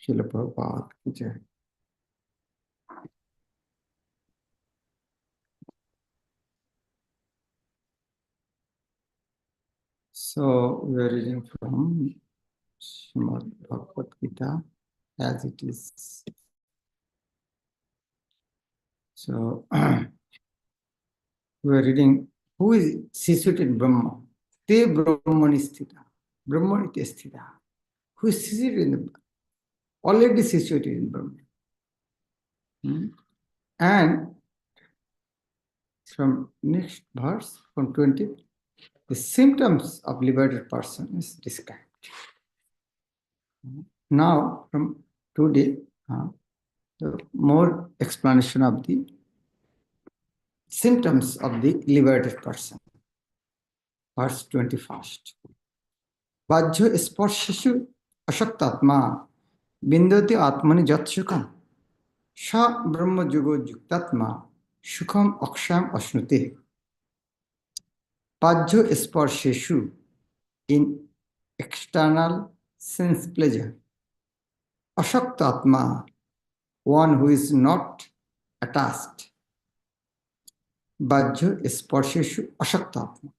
Srila Prabhupada ki jai. So we are reading from Srimad Bhagavad Gita as it is. So we are reading, who is situated in Brahma? Te Brahmani Sthita. Brahmani te Sthita. Who is situated in the already situated in Brahma. And from next verse, from 20, the symptoms of liberated person is described. Now, from today, the more explanation of the symptoms of the liberated person. Verse 21st. Vajjo sporsheshu ashaktatma bindoti atmani jat shukam sha brahma jugo juktatma shukam aksham ashnute. Vajjo sporsheshu, in external sense pleasure. Ashaktatma, one who is not attached. Bhajyo sporsheshu ashaktatma,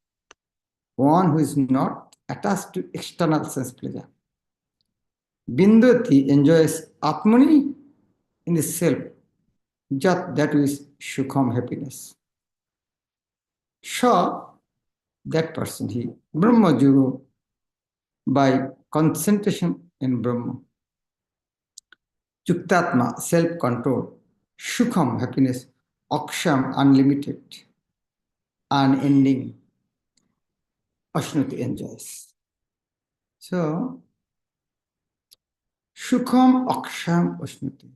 one who is not attached to external sense pleasure. Bindati enjoys atmani, in the self, jat, that is shukham, happiness. Sha, that person, he, Brahma Jugo, by concentration in Brahma. Yuktatma, self-control. Shukham, happiness. Aksham, unlimited, unending. Ashnuti, enjoys. So, Shukham, Aksham, Ashnuti.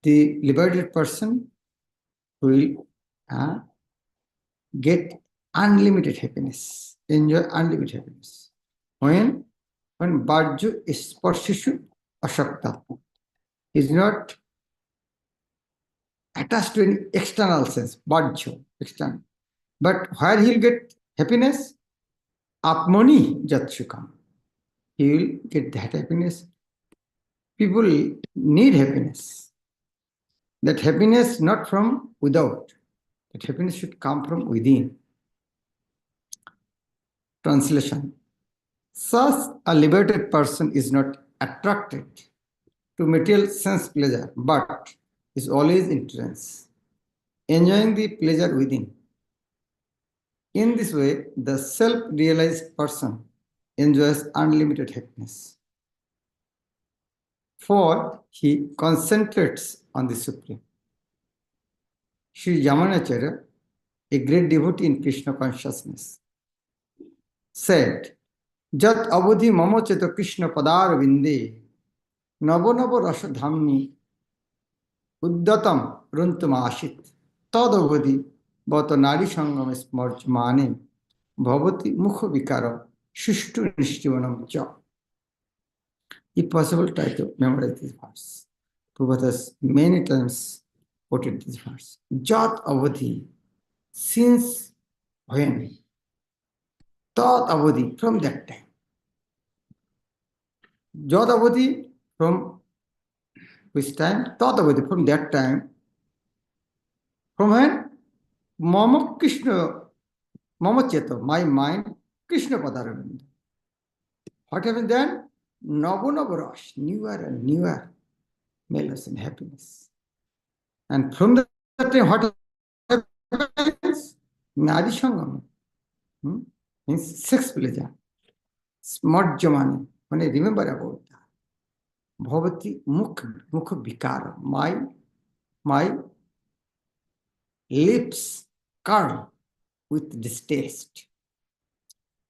The liberated person will get unlimited happiness, enjoy unlimited happiness. When Bhajju is Sparshishu Ashakta, is not attached to any external sense, Bhajju, external. But where he'll get happiness? Atmani Jatshukam. He will get that happiness. People need happiness. That happiness not from without. That happiness should come from within. Translation. Such a liberated person is not attracted to material sense pleasure, but is always in trance, enjoying the pleasure within. In this way, the self-realized person enjoys unlimited happiness, for he concentrates on the Supreme. Sri Yamanacharya, a great devotee in Krishna consciousness, said, Jat avadhi mamo cheto Krishna padar vinde navo navo rasa dhamni uddatam runtum ashit tad avadhi bhata nari sangam smarjmane bhavati mukha vikara shushtu nishtivanam cha. If possible, try to memorize this verse. Prabhupada has many times quoted this verse. Jat avadhi, since when? Tat avadhi, from that time. Jat avadhi, from which time? Tat avadhi, from that time. From when? Mama Krishna, Mama Cheta, my mind, Krishna Padaravinda. What happened then? Nava Navarash, newer and newer mellows and happiness. And from that time, what happens? Nadi Sangam. Means sex pleasure. Smart Jamani. When I remember about that. Bhavati Mukha Vikara. My lips curl with distaste.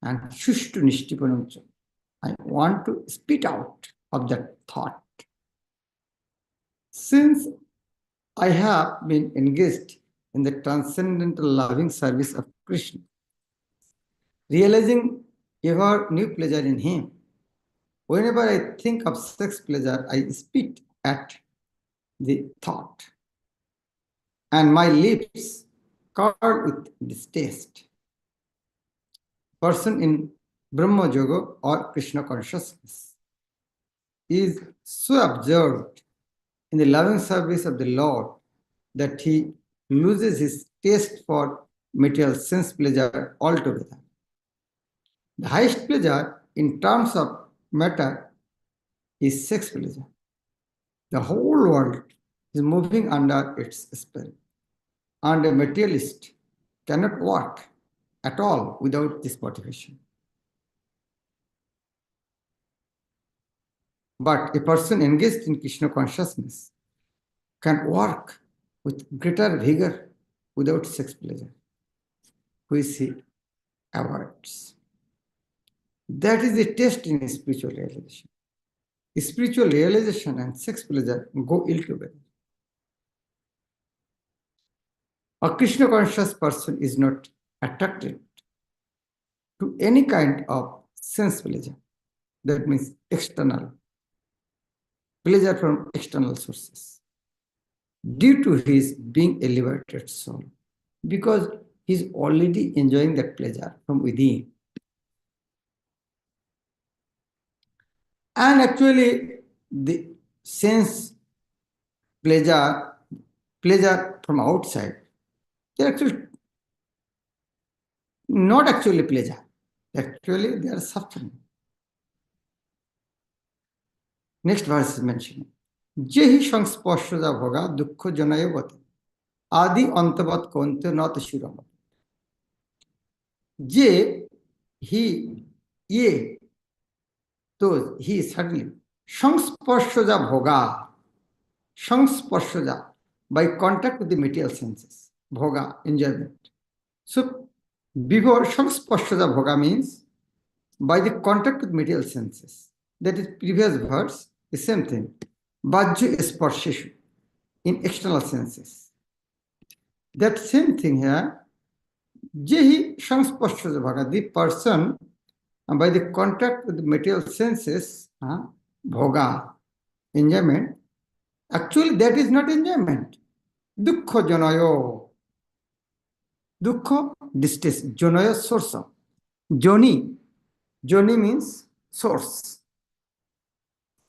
And Shushtu Nishtipanamcha. I want to spit out of that thought. Since I have been engaged in the transcendental loving service of Krishna, realizing ever new pleasure in him, whenever I think of sex pleasure, I spit at the thought, and my lips curl with distaste. Person in Brahma Yoga or Krishna consciousness is so absorbed in the loving service of the Lord that he loses his taste for material sense pleasure altogether. The highest pleasure in terms of matter is sex pleasure. The whole world is moving under its spell, and a materialist cannot work at all without this motivation. But a person engaged in Krishna consciousness can work with greater vigor without sex pleasure, which he avoids. That is a test in spiritual realization. Spiritual realization and sex pleasure go ill together. A Krishna conscious person is not attracted to any kind of sense pleasure. That means external pleasure from external sources, due to his being a liberated soul, because he is already enjoying that pleasure from within. And actually, the sense pleasure from outside, they're actually not actually pleasure. Actually, they are suffering. Next verse is mentioned. Jehi shangsparshaja bhoga dukkha janayavati adi antavat konte not shiramat. Je, he, ye, those, he certainly. Shangsparshaja bhoga. Shangsparshaja, by contact with the material senses. Bhoga, enjoyment. So, before shangsparshaja bhoga means by the contact with material senses. That is previous verse, the same thing. Bhajya sparsheshu, in external senses. That same thing here. Jehi shangsparshaja bhoga, the person by the contact with the material senses, bhoga, enjoyment, actually that is not enjoyment. Dukkha janayo. Dukkha, distress. Janayo, source of. Joni. Joni means source.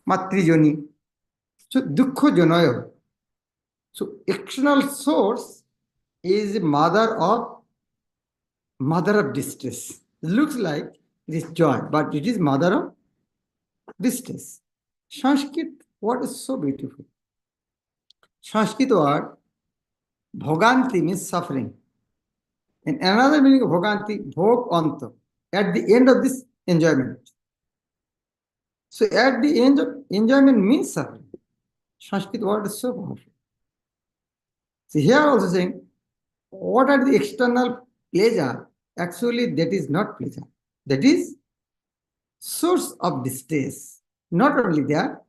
Matri joni. So dukkha janayo. So external source is mother of distress. It looks like it is joy, but it is mother of distress. Sanskrit word is so beautiful. Sanskrit word bhoganti means suffering. And another meaning of bhoganti, bhog anta, at the end of this enjoyment. So at the end of enjoyment means suffering. Sanskrit word is so powerful. So here also saying, what are the external pleasure? Actually, that is not pleasure. That is source of distress. Not only that,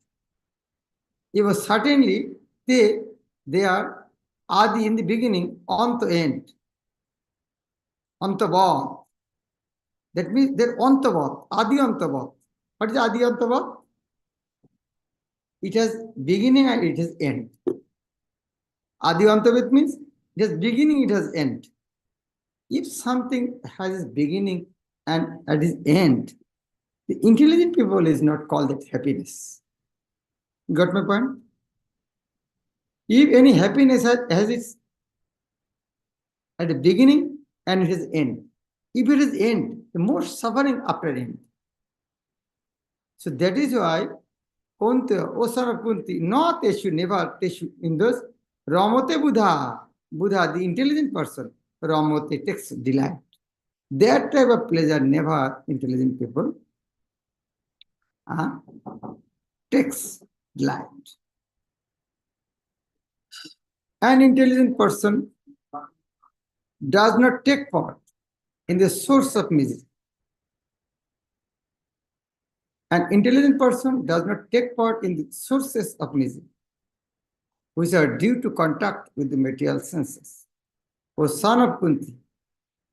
even certainly they are adi in the beginning, on to end. Antavad. That means they're antavad, adi antavad. What is adi antavad? It has beginning and it has end. Adi antavad means it has beginning, it has end. If something has its beginning and at its end, the intelligent people is not called that happiness. Got my point? If any happiness has its at the beginning and it is end. If it is end, the more suffering after end. So that is why Kunti, O son of Kunti, not Teshu, never Teshu, in those Ramote Buddha, Buddha, the intelligent person, Ramote takes delight. That type of pleasure never intelligent people takes delight. An intelligent person does not take part in the source of misery. An intelligent person does not take part in the sources of misery, which are due to contact with the material senses. O son of Kunti,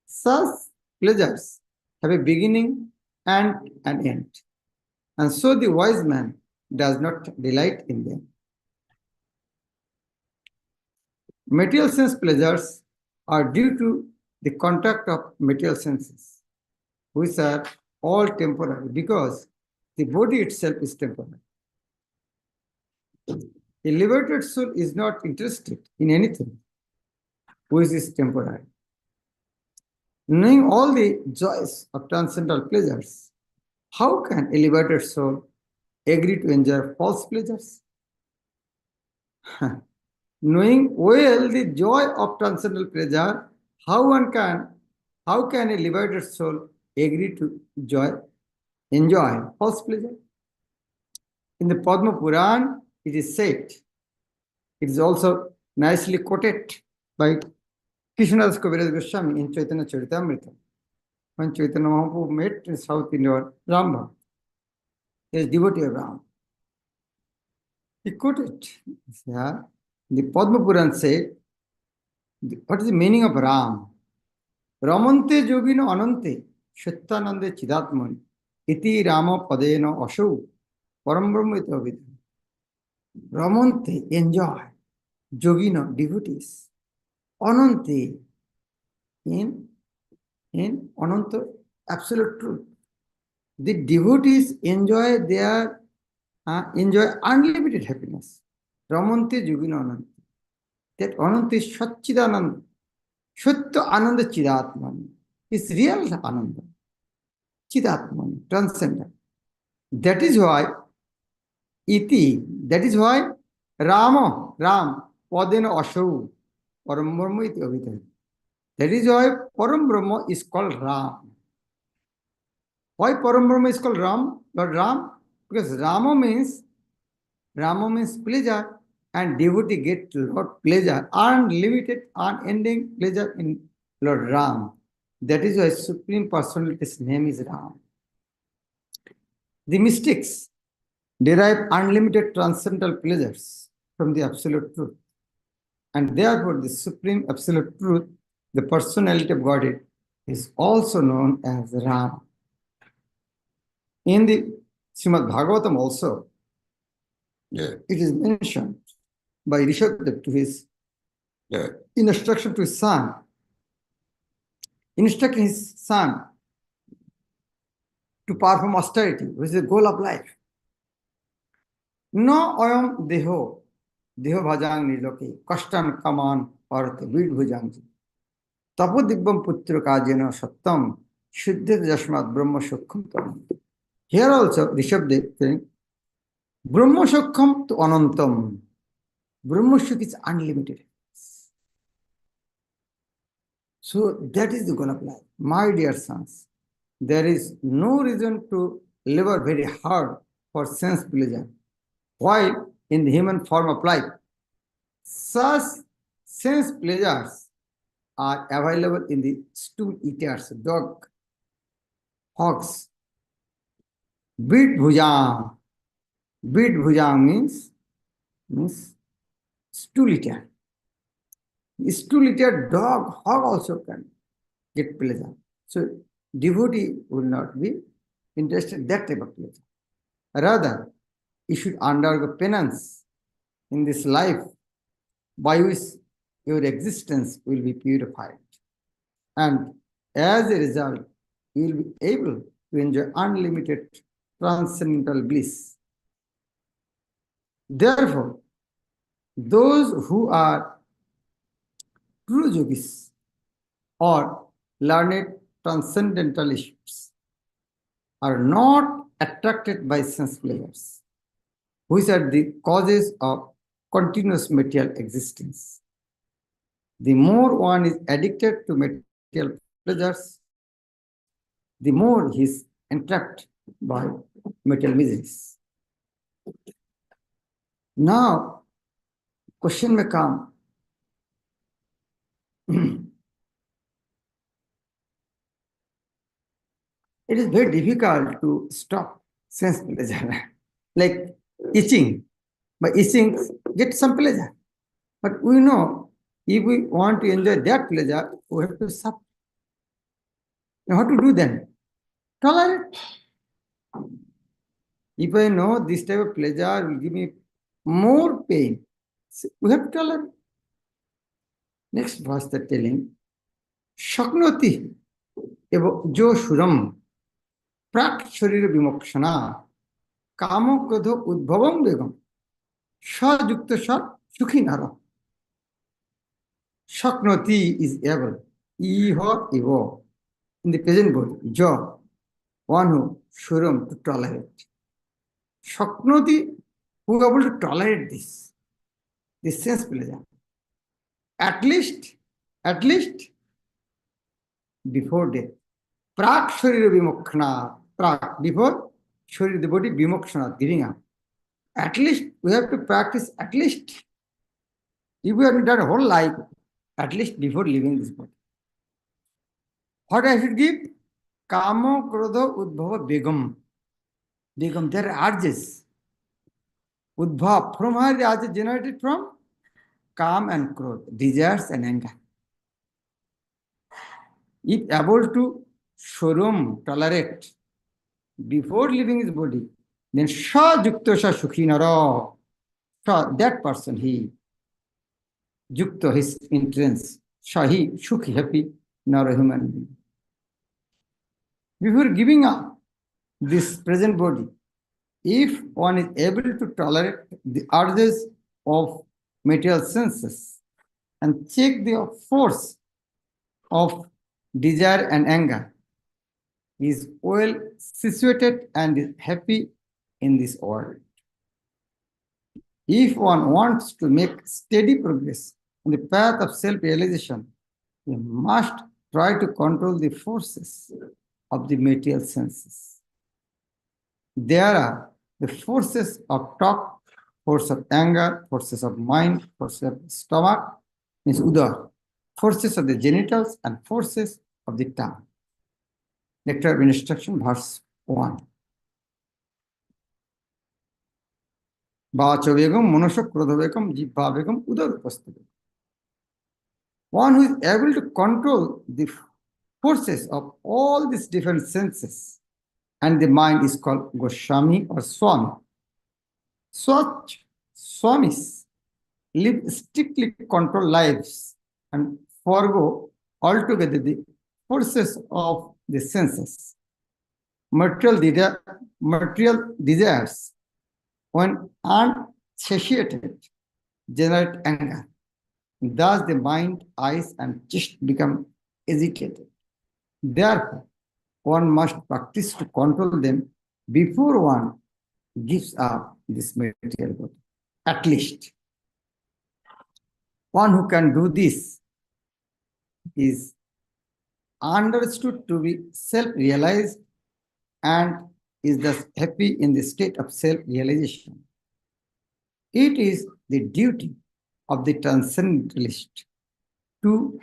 such pleasures have a beginning and an end, and so the wise man does not delight in them. Material sense pleasures are due to the contact of material senses, which are all temporary because the body itself is temporary. A liberated soul is not interested in anything which is temporary. Knowing all the joys of transcendental pleasures, how can a liberated soul agree to enjoy false pleasures? Knowing well the joy of transcendental pleasure, how can a liberated soul agree to enjoy false pleasure? In the Padma Puran, it is said, it is also nicely quoted by Krishnadas Kaviraj Goswami in Chaitanya Charitamrita. When Chaitanya Mahaprabhu met in South India, Rama, he is devotee of Ram. He quoted, yeah, the Padma Puran said, what is the meaning of Ram? Ramante yogino anante, shattanande chidatmani, iti Rama padena ashu, param brahma iti avidya. Ramante, enjoy, yogino, devotees, anante, in ananta, absolute truth. The devotees enjoy unlimited happiness. Ramante yogino anante. That ananta is Satchidananda. Shuddha Ananda Chidatman is real Ananda. Chidatman, transcendent. That is why Ram, Padena Ashu, Param Brahma iti Avidya. That is why Param Brahma is called Ram. Why Param Brahma is called Ram? Lord Ram? Because Rama means pleasure, and devotee get Lord pleasure, unlimited, unending pleasure in Lord Ram. That is why Supreme Personality's name is Ram. The mystics derive unlimited transcendental pleasures from the Absolute Truth. And therefore, the Supreme Absolute Truth, the Personality of Godhead, is also known as Ram. In the Srimad Bhagavatam also, it is mentioned by Rishabdev to his instruction to his son, instructing his son to perform austerity, which is the goal of life. No ayam deho bhajang niloke, kashtam kaman arth vid bhujang. Tapo dibbam putra kajena sattam, shuddha jasmat brahma shukham tam. Here also, Rishabdev saying, Brahma shukham to anantam. Brahma shukh is unlimited. So that is the goal of life. My dear sons, there is no reason to labor very hard for sense pleasure. While in the human form of life, such sense pleasures are available in the stool eaters, dog, hogs. Bid bhujang. Bid bhujang means stool eater. Stool eater, dog, hog also can get pleasure. So devotee will not be interested in that type of pleasure. Rather, you should undergo penance in this life by which your existence will be purified. And as a result, you will be able to enjoy unlimited transcendental bliss. Therefore, those who are true yogis or learned transcendentalists are not attracted by sense pleasures, which are the causes of continuous material existence. The more one is addicted to material pleasures, the more he is entrapped by material miseries. Now, question may come, it is very difficult to stop sense pleasure, like itching. By itching, get some pleasure. But we know, if we want to enjoy that pleasure, we have to suffer. Now, how to do then? Tolerate. If I know this type of pleasure will give me more pain, we have to tolerate. Next verse they're telling, Shaknoti evo jo shuram prak sharira vimokshana kamo krodho udbhavam vegam Sajukta sa sukhinara. Shaknoti is able. Iho evo. In the present body. Jo. One who shurum to tolerate. Shaknoti, who is able to tolerate this. This sense pleasure. At least before death. Prak Sharira Vimokshana. Prak, before Sharira, the body Vimokshana, giving up. At least we have to practice, at least, if we have done a whole life, at least before leaving this body. What I should give? Kamo, Krodha, Udbhava, Begam. Begam, there are urges. Udbhava, from where the urges generated from? Kam and Krodha, desires and anger. If able to Shurum, tolerate, before leaving his body, then Sha Jukta Sha Shukhinara. Sha, that person, he, Jukta, his entrance, Sha, he, Shukhi, happy, nor a human being. Before giving up this present body, if one is able to tolerate the urges of material senses and check the force of desire and anger, he is well situated and is happy in this world. If one wants to make steady progress on the path of self-realization, he must try to control the forces of the material senses. There are the forces of talk, force of anger, forces of mind, forces of stomach, means udar, forces of the genitals and forces of the tongue. Lecture of Instruction, verse 1. Vacha vegam, manusha krodha vegam, jibha vegam, udar upastha. One who is able to control the forces of all these different senses and the mind is called Goswami or Swami. Such Swamis live strictly controlled lives and forego altogether the forces of the senses. Material desires, when unsatiated, generate anger. Thus the mind, eyes, and chest become agitated. Therefore, one must practice to control them before one gives up this material body. At least one who can do this is understood to be self-realized and is thus happy in the state of self-realization. It is the duty of the transcendentalist to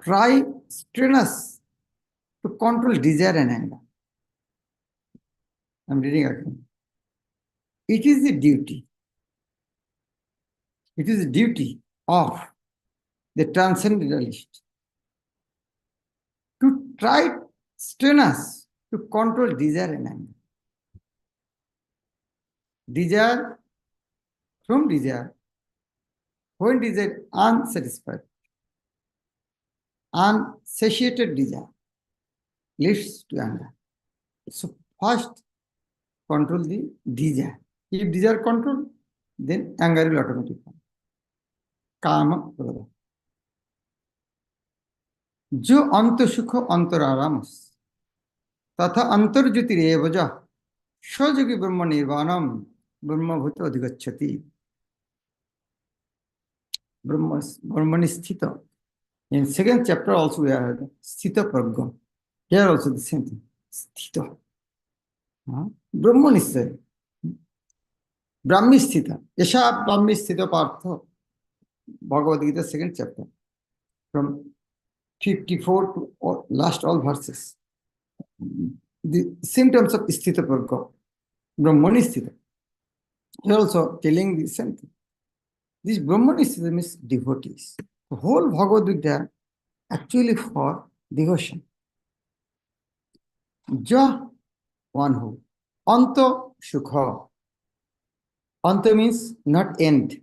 try strenuous to control desire and anger. I'm reading again. It is the duty of the transcendentalist to try strenuous to control desire and anger. Desire, from desire, when desire unsatisfied, unsatiated desire leads to anger. So first control the desire. If desire control, then anger will automatically come. Kama krodha. Jo anta sukha antararamas tatha antarjyotirevaja sajogi brahma nirvanam brahma bhuta adhigacchati. Brahmani sthita. In second chapter also we have sthita pragya. Here also the same thing. Sthita. Brahmani sthita. Brahmi sthita. Yasha Brahmi sthita partha. Bhagavad Gita, second chapter. From 54 to last all verses. The symptoms of sthita pragya. Brahmani sthita. Here also telling the same thing. This Brahmani sthita means devotees. The whole Bhagavad Gita actually for devotion. Ja, one who. Anta Shukha. Anta means not end.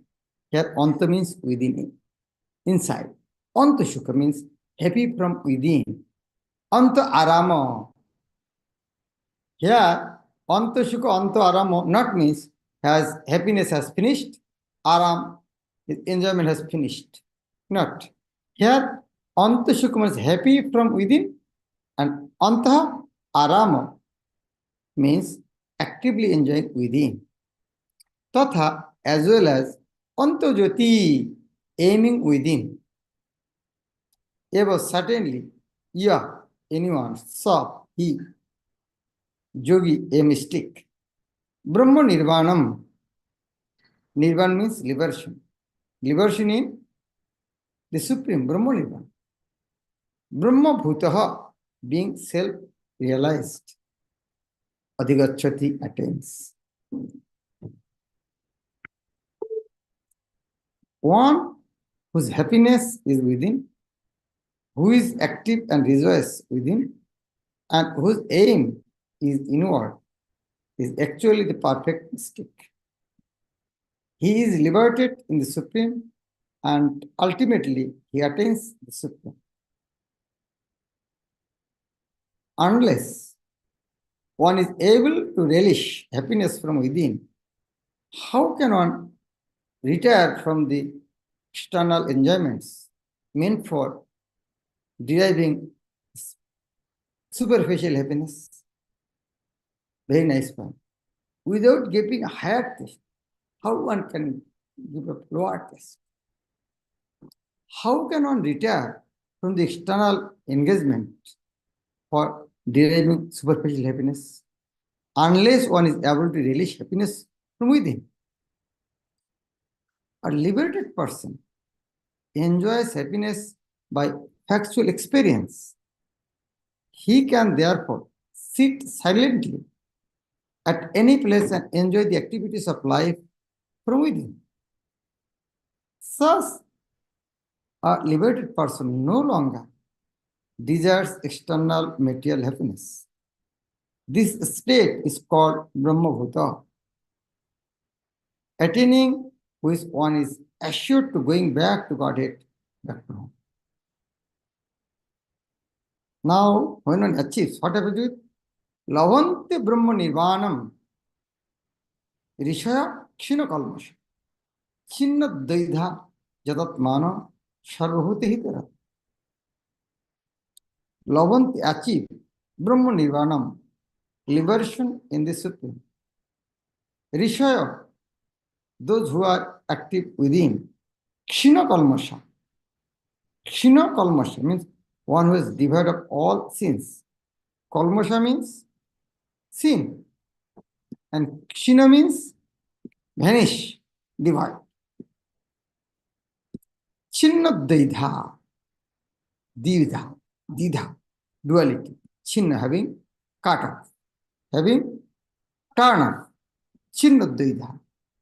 Here Anta means within, inside. Anta Shukha means happy from within. Anta Arama. Here Anta Shukha, Anta Arama not means happiness has finished, aram, his enjoyment has finished. Not. Here, anta sukha is happy from within, and anta arama means actively enjoying within. Tatha, as well as anta jyoti, aiming within. Eva, certainly, yeah, anyone, sa, he, yogi, a mystic. Brahma nirvanam. Nirvan means liberation. Liberation in the supreme Brahma nirvana. Brahma bhutaha, being self-realized. Adhigachati, attains. One whose happiness is within, who is active and rejoice within, and whose aim is inward, is actually the perfect mystic. He is liberated in the Supreme, and ultimately he attains the Supreme. Unless one is able to relish happiness from within, how can one retire from the external enjoyments meant for deriving superficial happiness? Very nice one. Without getting a higher taste, how one can give a lower taste? How can one retire from the external engagement for deriving superficial happiness? Unless one is able to relish happiness from within. A liberated person enjoys happiness by factual experience. He can therefore sit silently at any place and enjoy the activities of life from within. Thus, a liberated person no longer desires external material happiness. This state is called Brahmabhuta, attaining which one is assured to going back to Godhead, back to home. Now, when one achieves, what happens with Lavante Brahma Nirvanam, Rishaya Kshina Kalmasha, Chinna Daidha Jadatmana Sarvabhuti Hitara. Lavante achieve Brahma Nirvanam, liberation in the Supreme. Rishaya, those who are active within. Kshina Kalmasha. Kshina Kalmasha means one who is devoid of all sins. Kalmasha means sin. And Kshina means vanish, divide. Chinna Daidha, Divida, Didha, duality. Chinna having cut off, having turn off. Chinna Daidha,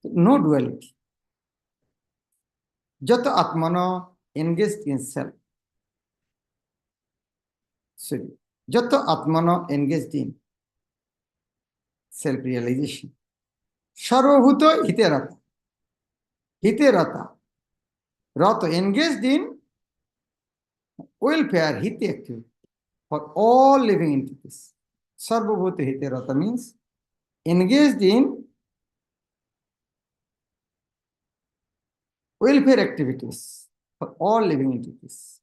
no duality. Jata Atmana engaged in self. Sorry. Jata Atmana engaged in self-realization. Sarvabhuta Hiterata. Hiterata. Rata engaged in welfare, hite activity for all living entities. Sarvabhuta Hiterata means engaged in welfare activities for all living entities.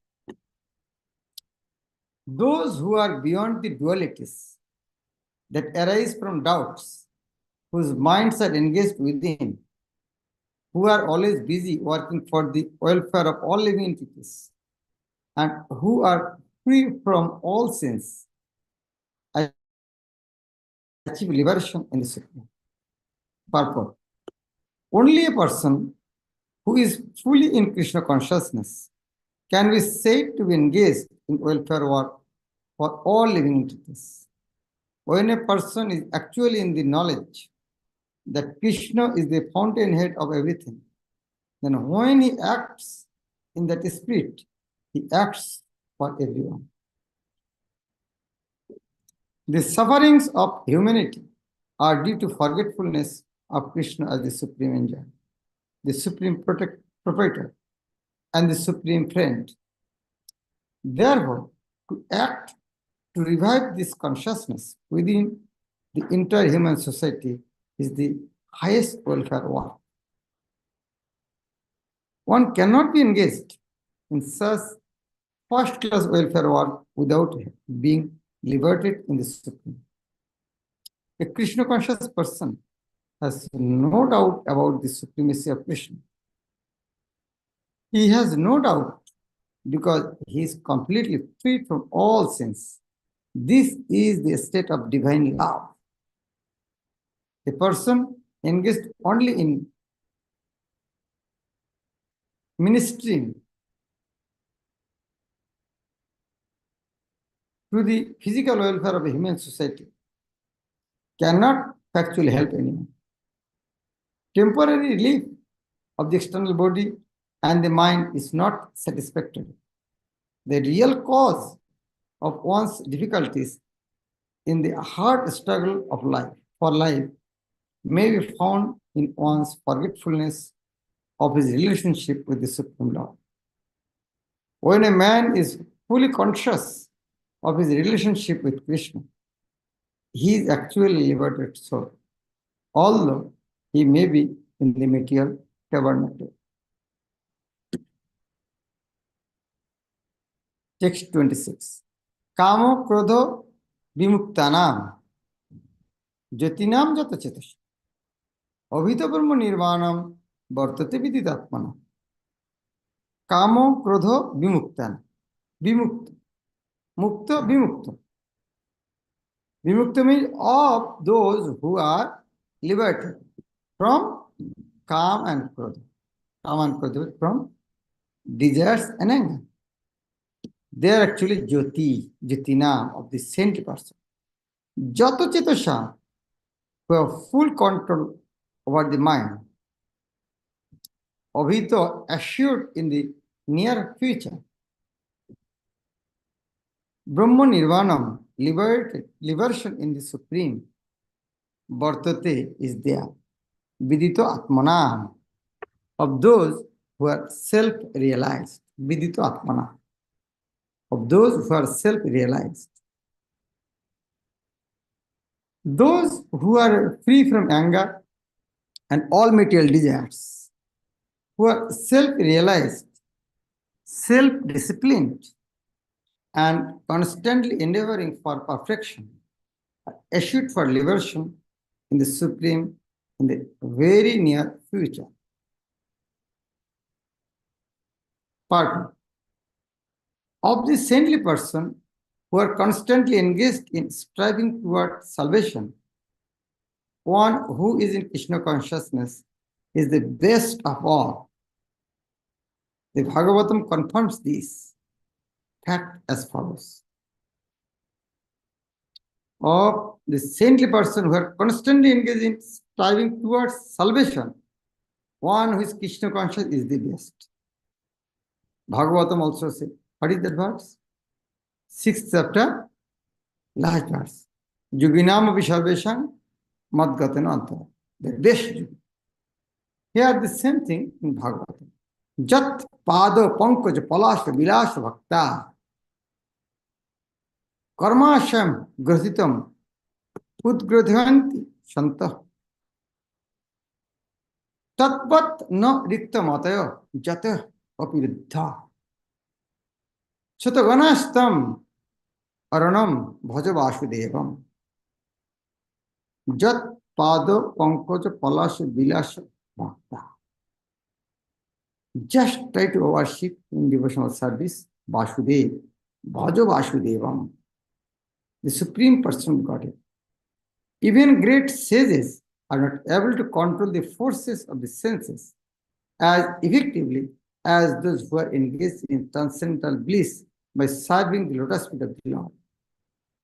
Those who are beyond the dualities that arise from doubts, whose minds are engaged within, who are always busy working for the welfare of all living entities, and who are free from all sins, achieve liberation in the Supreme. Purport. Only a person who is fully in Krishna consciousness can be said to be engaged in welfare work for all living entities. When a person is actually in the knowledge that Krishna is the fountainhead of everything, then when he acts in that spirit, he acts for everyone. The sufferings of humanity are due to forgetfulness of Krishna as the supreme enjoyer, the supreme proprietor, and the supreme friend. Therefore, to act to revive this consciousness within the entire human society is the highest welfare work. One cannot be engaged in such first-class welfare work without being liberated in the Supreme. A Krishna-conscious person has no doubt about the supremacy of Krishna. He has no doubt because he is completely free from all sins. This is the state of divine love. A person engaged only in ministering to the physical welfare of a human society cannot factually help anyone. Temporary relief of the external body and the mind is not satisfactory. The real cause of one's difficulties in the hard struggle of life for life may be found in one's forgetfulness of his relationship with the Supreme Lord. When a man is fully conscious of his relationship with Krishna, he is actually liberated soul, although he may be in the material tabernacle. Text 26. Kamo krodho vimuktanam jyotinam jata chetas avhita brahma nirvanam vartate viditatmana. Kamo krodho vimuktan. Vimukta. Mukta vimukta. Vimukta means of those who are liberated from Kam and Krodha. Kam and Krodha from desires and anger. They are actually Jyoti, Jyotinam of the saintly person. Jato Chetosha, who have full control over the mind. Avhito, assured in the near future. Brahma Nirvanam, liberation in the Supreme. Vartate is there. Vidito Atmanam, of those who are self-realized. Vidito Atmana, of those who are self-realized. Those who are free from anger and all material desires, who are self-realized, self-disciplined, and constantly endeavoring for perfection, are assured for liberation in the Supreme in the very near future. Part of the saintly person who are constantly engaged in striving toward salvation, one who is in Krishna consciousness is the best of all. The Bhagavatam confirms this fact as follows. Of the saintly person who are constantly engaged in striving towards salvation, one who is Krishna conscious is the best. Bhagavatam also says, what is that verse? 6th chapter, last verse. Yuginam api sarvesham madgatena antara. The best yugi. Here the same thing in Bhagavatam. Jat pada pankaj palasha vilasha bhakta karmasham grasitam udgradhanti shanta tatvat na rikta mataya jata apiruddha chataganastam aranam bhaja vasudevam jat pada pankaj palasha vilasha bhakta. Just try to worship in devotional service Vasudev, Bhaja Vasudevam, the Supreme Person of Godhead. Even great sages are not able to control the forces of the senses as effectively as those who are engaged in transcendental bliss by serving the lotus feet of the Lord,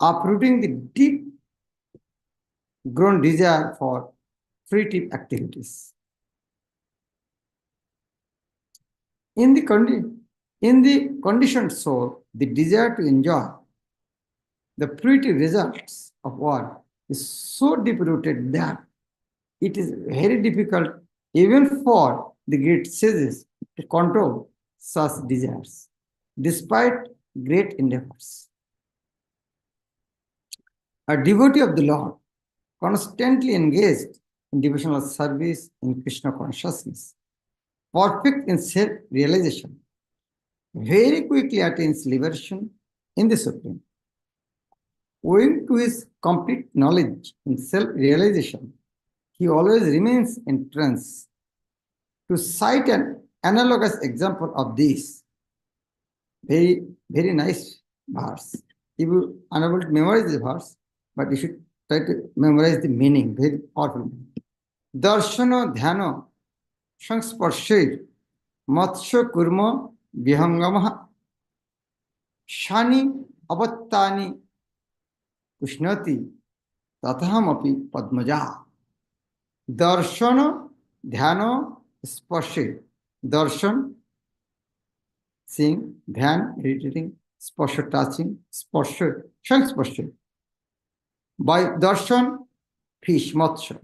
uprooting the deep grown desire for fruitive activities. In the conditioned soul, the desire to enjoy the fruitive results of work is so deep-rooted that it is very difficult even for the great sages to control such desires, despite great endeavors. A devotee of the Lord, constantly engaged in devotional service, in Krishna consciousness, perfect in self-realization, very quickly attains liberation in the Supreme. Owing to his complete knowledge in self-realization, he always remains in trance. To cite an analogous example of this, very, very nice verse. If you are unable to memorize the verse, but you should try to memorize the meaning, very powerful. Darshana dhyana sangsparshe matsya kurma vihangamaha shani avattani kushnati tathamapi padmaja. Darshana dhyana sparshe. Darshan, seeing, dhyan, meditating, sparsha, touching, sparsha, shangsparshe. By darshan, fish, matsya.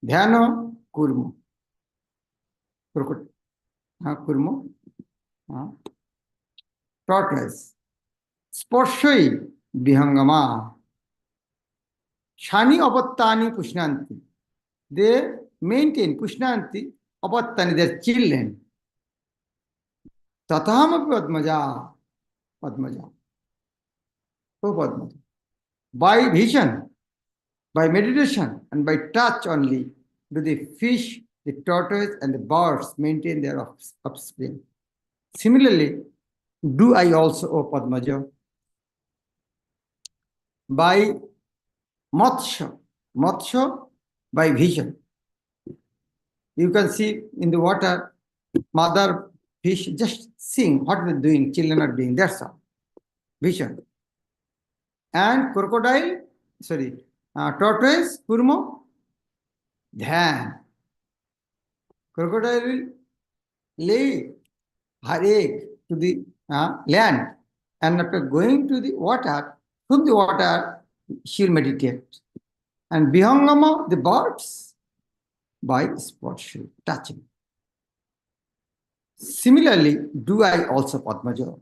Dhyana, kurma. Kurma. Tortoise. Sparshai, vihangama. Shani apattani pushnanti. They maintain pushnanti apattani, their children. Tathamapi padmaja. Padmaja. So padmaja. By vision, by meditation, and by touch only do the fish, the tortoise, and the birds maintain their offspring. Similarly, do I also, O Padmaja, by matsya, by vision. You can see in the water, mother fish just seeing what they're doing, children are doing, that's all. Vision. And tortoise, kurma, dhyan. Crocodile will lay her egg to the land, and after going to the water, from the water, she will meditate. And Vihangama, the birds, by sparsha, touching. Similarly, do I also Padmaja.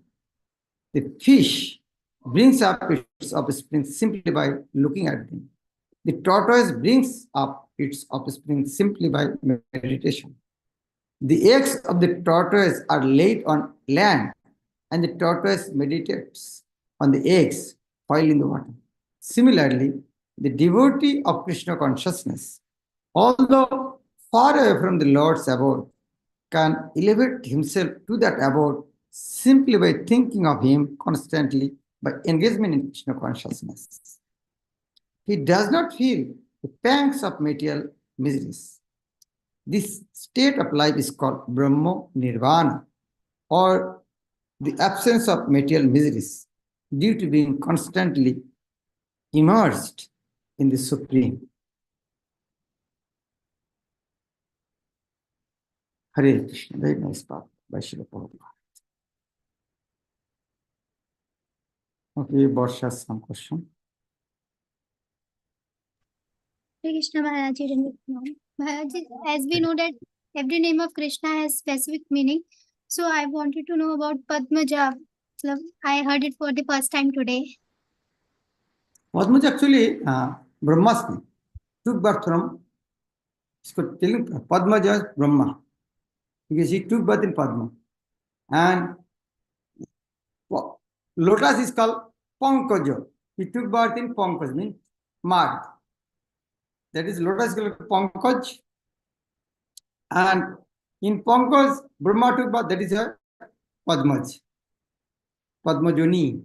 The fish brings up its offspring simply by looking at them. The tortoise brings up its offspring simply by meditation. The eggs of the tortoise are laid on land, and the tortoise meditates on the eggs while in the water. Similarly, the devotee of Krishna consciousness, although far away from the Lord's abode, can elevate himself to that abode simply by thinking of him constantly by engagement in Krishna consciousness. He does not feel the pangs of material miseries. This state of life is called Brahma Nirvana, or the absence of material miseries, due to being constantly immersed in the Supreme. Hare Krishna, very nice part by Srila Prabhupada. Okay, Barsha, some question. Hare Krishna, Maharaji. Maharaji, as we know that every name of Krishna has specific meaning, so I wanted to know about Padmaja. I heard it for the first time today. Padmaja actually Brahmasmi took birth from Padmaja Brahma, because he took birth in Padma. And lotus is called Pankaja. He took birth in Pankaj, means mud. That is, lotus is called Pankaj. And in Pankaj, Brahma took birth, that is a Padmaj. Padmajoni.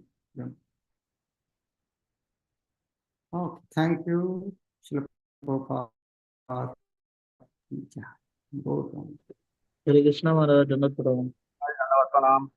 Okay, thank you. Hare Krishna Maharaj, Dandavat Pranam.